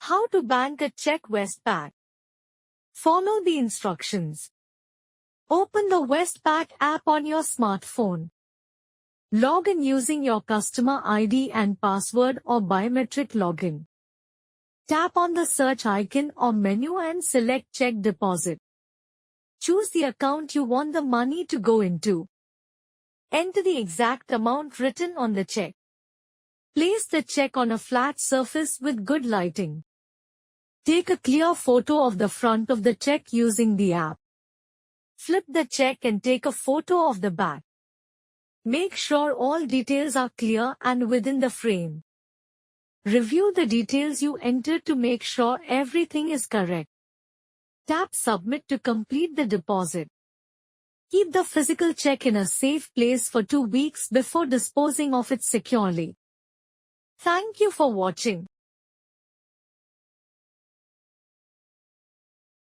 How to bank a check Westpac. Follow the instructions. Open the Westpac app on your smartphone. Log in using your customer ID and password or biometric login. Tap on the search icon or menu and select check deposit. Choose the account you want the money to go into. Enter the exact amount written on the check. Place the check on a flat surface with good lighting. Take a clear photo of the front of the check using the app. Flip the check and take a photo of the back. Make sure all details are clear and within the frame. Review the details you entered to make sure everything is correct. Tap Submit to complete the deposit. Keep the physical check in a safe place for 2 weeks before disposing of it securely. Thank you for watching.